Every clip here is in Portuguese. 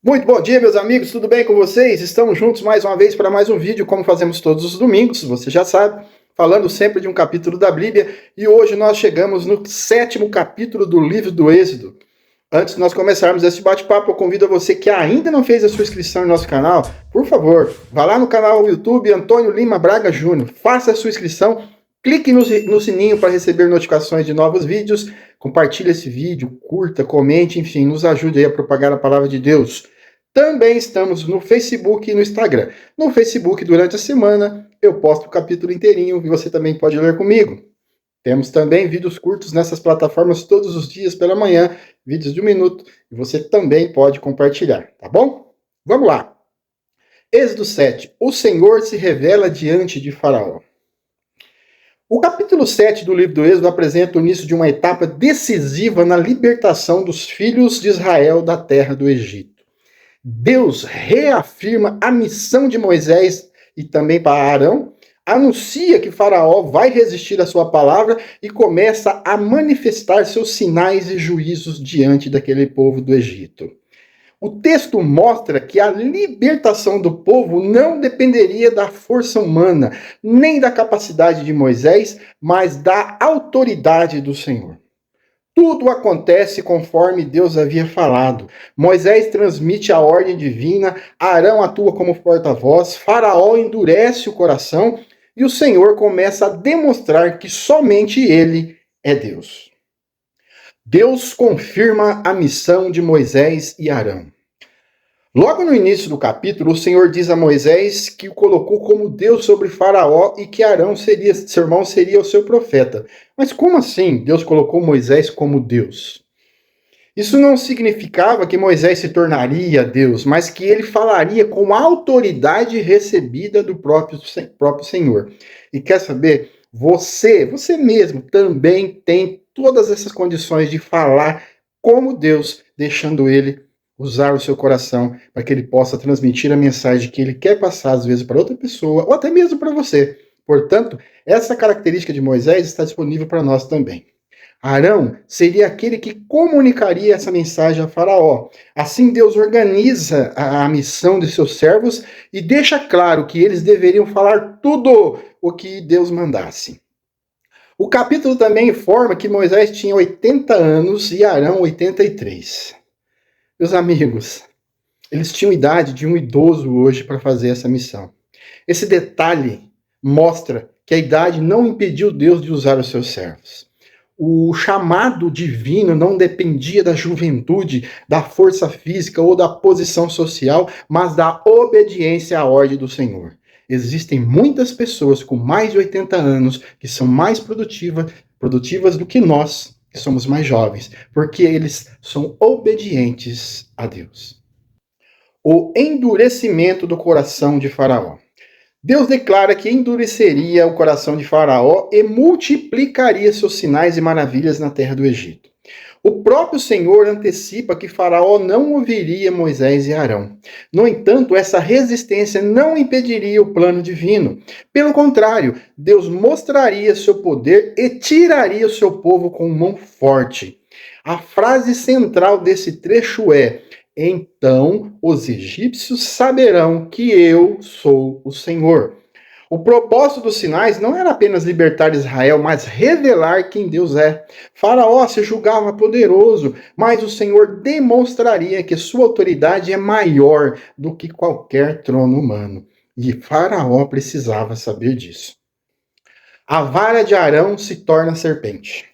Muito bom dia, meus amigos, tudo bem com vocês? Estamos juntos mais uma vez para mais um vídeo, como fazemos todos os domingos, você já sabe, falando sempre de um capítulo da Bíblia, e hoje nós chegamos no 7º capítulo do livro do Êxodo. Antes de nós começarmos esse bate-papo, eu convido a você que ainda não fez a sua inscrição no nosso canal, por favor, vá lá no canal do YouTube Antônio Lima Braga Júnior, faça a sua inscrição, clique no sininho para receber notificações de novos vídeos, compartilhe esse vídeo, curta, comente, enfim, nos ajude aí a propagar a palavra de Deus. Também estamos no Facebook e no Instagram. No Facebook, durante a semana, eu posto o capítulo inteirinho e você também pode ler comigo. Temos também vídeos curtos nessas plataformas todos os dias pela manhã, vídeos de 1 minuto, e você também pode compartilhar, tá bom? Vamos lá. Êxodo 7. O Senhor se revela diante de Faraó. O capítulo 7 do livro do Êxodo apresenta o início de uma etapa decisiva na libertação dos filhos de Israel da terra do Egito. Deus reafirma a missão de Moisés e também para Arão, anuncia que Faraó vai resistir à sua palavra e começa a manifestar seus sinais e juízos diante daquele povo do Egito. O texto mostra que a libertação do povo não dependeria da força humana, nem da capacidade de Moisés, mas da autoridade do Senhor. Tudo acontece conforme Deus havia falado. Moisés transmite a ordem divina, Arão atua como porta-voz, Faraó endurece o coração e o Senhor começa a demonstrar que somente ele é Deus. Deus confirma a missão de Moisés e Arão. Logo no início do capítulo, o Senhor diz a Moisés que o colocou como Deus sobre Faraó e que Arão seria, seu irmão seria o seu profeta. Mas como assim Deus colocou Moisés como Deus? Isso não significava que Moisés se tornaria Deus, mas que ele falaria com a autoridade recebida do próprio Senhor. E quer saber? Você mesmo também tem todas essas condições de falar como Deus, deixando ele usar o seu coração para que ele possa transmitir a mensagem que ele quer passar, às vezes, para outra pessoa, ou até mesmo para você. Portanto, essa característica de Moisés está disponível para nós também. Arão seria aquele que comunicaria essa mensagem a Faraó. Assim, Deus organiza a missão de seus servos e deixa claro que eles deveriam falar tudo o que Deus mandasse. O capítulo também informa que Moisés tinha 80 anos e Arão 83. Meus amigos, eles tinham idade de um idoso hoje para fazer essa missão. Esse detalhe mostra que a idade não impediu Deus de usar os seus servos. O chamado divino não dependia da juventude, da força física ou da posição social, mas da obediência à ordem do Senhor. Existem muitas pessoas com mais de 80 anos que são mais produtivas do que nós, que somos mais jovens, porque eles são obedientes a Deus. O endurecimento do coração de Faraó. Deus declara que endureceria o coração de Faraó e multiplicaria seus sinais e maravilhas na terra do Egito. O próprio Senhor antecipa que Faraó não ouviria Moisés e Arão. No entanto, essa resistência não impediria o plano divino. Pelo contrário, Deus mostraria seu poder e tiraria o seu povo com mão forte. A frase central desse trecho é: então os egípcios saberão que eu sou o Senhor. O propósito dos sinais não era apenas libertar Israel, mas revelar quem Deus é. Faraó se julgava poderoso, mas o Senhor demonstraria que sua autoridade é maior do que qualquer trono humano. E Faraó precisava saber disso. A vara de Arão se torna serpente.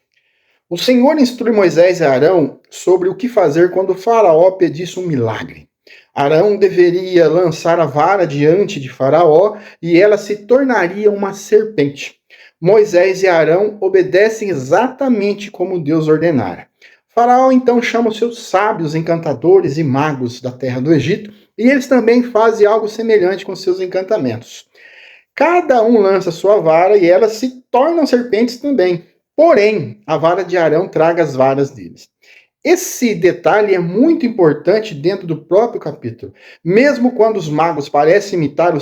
O Senhor instrui Moisés e Arão sobre o que fazer quando Faraó pedisse um milagre. Arão deveria lançar a vara diante de Faraó e ela se tornaria uma serpente. Moisés e Arão obedecem exatamente como Deus ordenara. Faraó então chama os seus sábios, encantadores e magos da terra do Egito e eles também fazem algo semelhante com seus encantamentos. Cada um lança sua vara e elas se tornam serpentes também. Porém, a vara de Arão traga as varas deles. Esse detalhe é muito importante dentro do próprio capítulo. Mesmo quando os magos parecem imitar o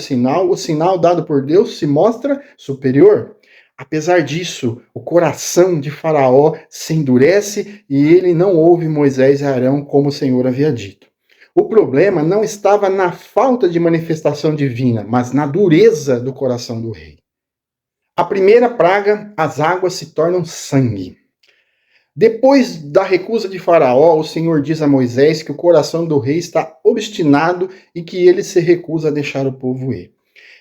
sinal dado por Deus se mostra superior. Apesar disso, o coração de Faraó se endurece e ele não ouve Moisés e Arão como o Senhor havia dito. O problema não estava na falta de manifestação divina, mas na dureza do coração do rei. A primeira praga, as águas se tornam sangue. Depois da recusa de Faraó, o Senhor diz a Moisés que o coração do rei está obstinado e que ele se recusa a deixar o povo ir.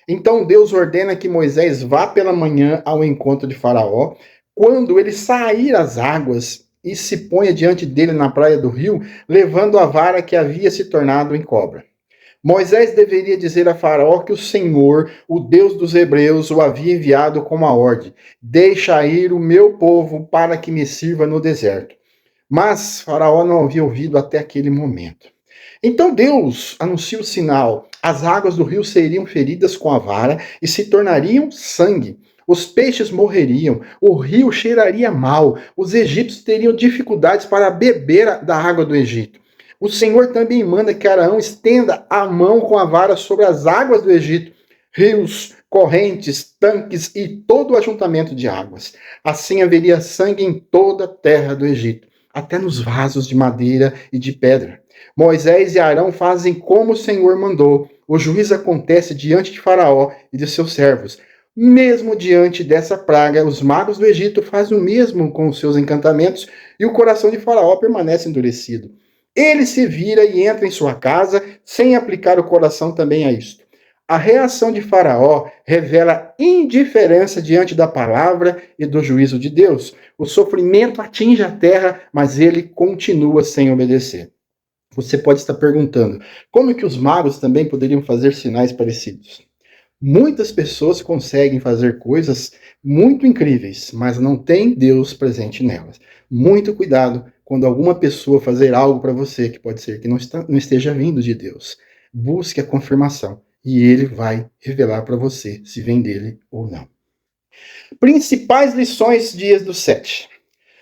Então Deus ordena que Moisés vá pela manhã ao encontro de Faraó. Quando ele sair às águas e se ponha diante dele na praia do rio, levando a vara que havia se tornado em cobra. Moisés deveria dizer a Faraó que o Senhor, o Deus dos Hebreus, o havia enviado com uma ordem: deixa ir o meu povo para que me sirva no deserto. Mas Faraó não havia ouvido até aquele momento. Então Deus anuncia o sinal: as águas do rio seriam feridas com a vara e se tornariam sangue. Os peixes morreriam, o rio cheiraria mal, os egípcios teriam dificuldades para beber da água do Egito. O Senhor também manda que Arão estenda a mão com a vara sobre as águas do Egito, rios, correntes, tanques e todo o ajuntamento de águas. Assim haveria sangue em toda a terra do Egito, até nos vasos de madeira e de pedra. Moisés e Arão fazem como o Senhor mandou. O juízo acontece diante de Faraó e de seus servos. Mesmo diante dessa praga, os magos do Egito fazem o mesmo com os seus encantamentos e o coração de Faraó permanece endurecido. Ele se vira e entra em sua casa sem aplicar o coração também a isto. A reação de Faraó revela indiferença diante da palavra e do juízo de Deus. O sofrimento atinge a terra, mas ele continua sem obedecer. Você pode estar perguntando, como que os magos também poderiam fazer sinais parecidos? Muitas pessoas conseguem fazer coisas muito incríveis, mas não tem Deus presente nelas. Muito cuidado quando alguma pessoa fazer algo para você que pode ser que não esteja vindo de Deus. Busque a confirmação e ele vai revelar para você se vem dele ou não. Principais lições de Êxodo 7.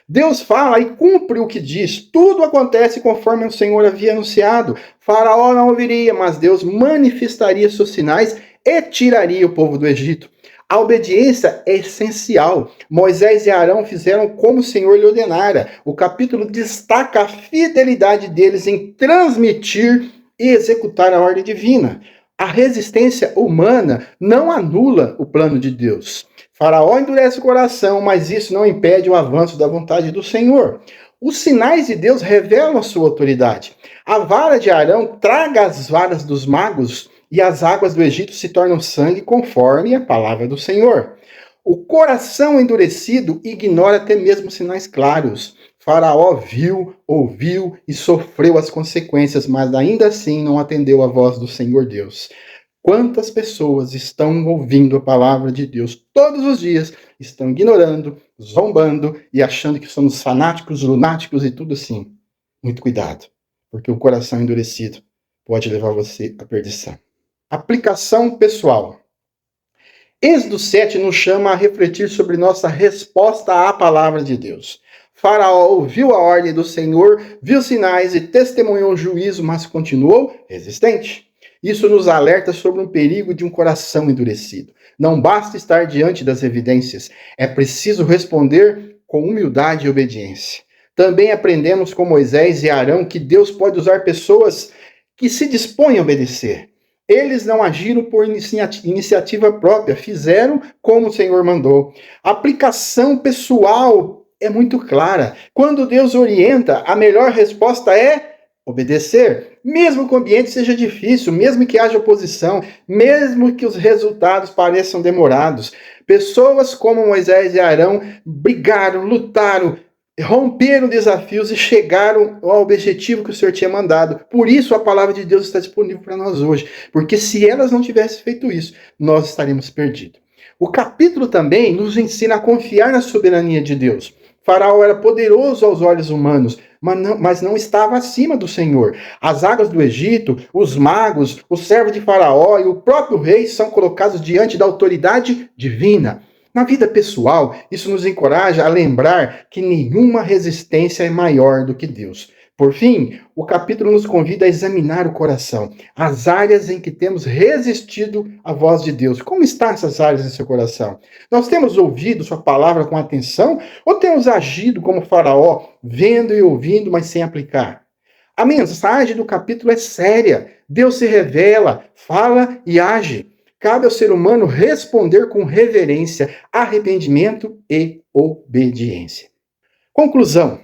Deus fala e cumpre o que diz. Tudo acontece conforme o Senhor havia anunciado. Faraó não ouviria, mas Deus manifestaria seus sinais e tiraria o povo do Egito. A obediência é essencial. Moisés e Arão fizeram como o Senhor lhe ordenara. O capítulo destaca a fidelidade deles em transmitir e executar a ordem divina. A resistência humana não anula o plano de Deus. Faraó endurece o coração, mas isso não impede o avanço da vontade do Senhor. Os sinais de Deus revelam a sua autoridade. A vara de Arão traga as varas dos magos e as águas do Egito se tornam sangue conforme a palavra do Senhor. O coração endurecido ignora até mesmo sinais claros. Faraó viu, ouviu e sofreu as consequências, mas ainda assim não atendeu à voz do Senhor Deus. Quantas pessoas estão ouvindo a palavra de Deus todos os dias, estão ignorando, zombando e achando que somos fanáticos, lunáticos e tudo assim? Muito cuidado, porque o coração endurecido pode levar você à perdição. Aplicação pessoal. Êxodo 7 nos chama a refletir sobre nossa resposta à palavra de Deus. Faraó ouviu a ordem do Senhor, viu sinais e testemunhou o juízo, mas continuou resistente. Isso nos alerta sobre um perigo de um coração endurecido. Não basta estar diante das evidências, é preciso responder com humildade e obediência. Também aprendemos com Moisés e Arão que Deus pode usar pessoas que se dispõem a obedecer. Eles não agiram por iniciativa própria, fizeram como o Senhor mandou. A aplicação pessoal é muito clara. Quando Deus orienta, a melhor resposta é obedecer, mesmo que o ambiente seja difícil, mesmo que haja oposição, mesmo que os resultados pareçam demorados. Pessoas como Moisés e Arão brigaram, lutaram, romperam desafios e chegaram ao objetivo que o Senhor tinha mandado. Por isso a palavra de Deus está disponível para nós hoje, porque se elas não tivessem feito isso, nós estaríamos perdidos. O capítulo também nos ensina a confiar na soberania de Deus. Faraó era poderoso aos olhos humanos, mas não estava acima do Senhor. As águas do Egito, os magos, o servo de Faraó e o próprio rei são colocados diante da autoridade divina. Na vida pessoal, isso nos encoraja a lembrar que nenhuma resistência é maior do que Deus. Por fim, o capítulo nos convida a examinar o coração, as áreas em que temos resistido à voz de Deus. Como estão essas áreas em seu coração? Nós temos ouvido sua palavra com atenção ou temos agido como Faraó, vendo e ouvindo, mas sem aplicar? A mensagem do capítulo é séria. Deus se revela, fala e age. Cabe ao ser humano responder com reverência, arrependimento e obediência. Conclusão.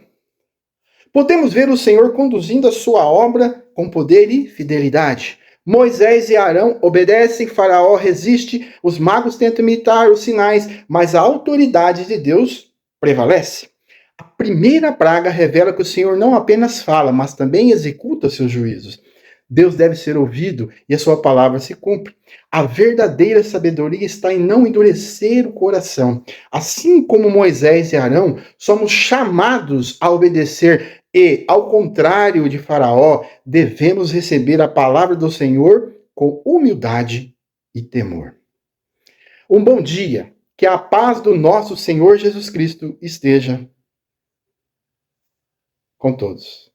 Podemos ver o Senhor conduzindo a sua obra com poder e fidelidade. Moisés e Arão obedecem, Faraó resiste, os magos tentam imitar os sinais, mas a autoridade de Deus prevalece. A primeira praga revela que o Senhor não apenas fala, mas também executa seus juízos. Deus deve ser ouvido e a sua palavra se cumpre. A verdadeira sabedoria está em não endurecer o coração. Assim como Moisés e Arão, somos chamados a obedecer e, ao contrário de Faraó, devemos receber a palavra do Senhor com humildade e temor. Um bom dia, que a paz do nosso Senhor Jesus Cristo esteja com todos.